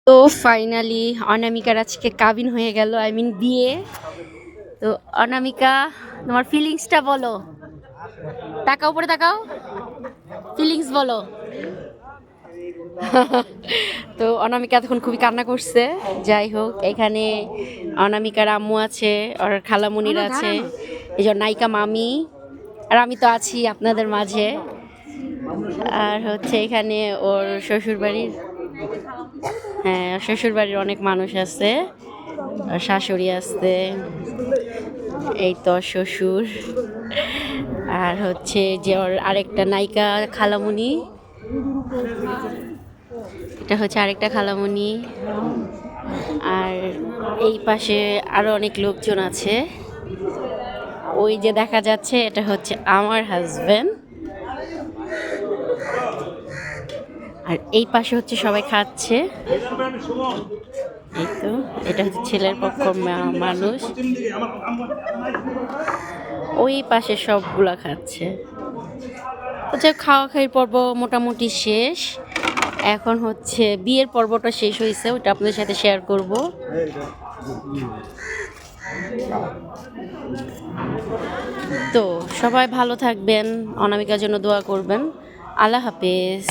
তো ফাইনালি অনামিকার আজকে কাবিন হয়ে গেল, আই মিন বিয়ে। তো অনামিকা, তোমার ফিলিংসটা বলো। তাকাও, উপরে তাকাও, ফিলিংস বলো। তো অনামিকা তখন খুবই কান্না করছে। যাই হোক, এখানে অনামিকার আম্মু আছে, ওর খালামুনির আছে, এই যে নায়িকা মামি, আর আমি তো আছি আপনাদের মাঝে। আর হচ্ছে এখানে ওর শ্বশুর বাড়ির, হ্যাঁ শ্বশুর বাড়ির অনেক মানুষ আছে, আর শাশুড়ি আছে, এই তো শ্বশুর, আর হচ্ছে যে ওর আরেকটা নায়িকা খালামুনি, এটা হচ্ছে আরেকটা খালামুনি। আর এই পাশে আরো অনেক লোকজন আছে। ওই যে দেখা যাচ্ছে এটা হচ্ছে আমার হাজবেন্ড। আর এই পাশে হচ্ছে সবাই খাচ্ছে। এই তো এটা হচ্ছে ছেলের পক্ষ মানুষ, ওই পাশে সবগুলা খাচ্ছে। হচ্ছে খাওয়া খাওয়ির পর্ব মোটামুটি শেষ। এখন হচ্ছে বিয়ের পর্বটা শেষ হয়েছে, ওটা আপনাদের সাথে শেয়ার করব। তো সবাই ভালো থাকবেন, অনামিকার জন্য দোয়া করবেন। আল্লাহ হাফেজ।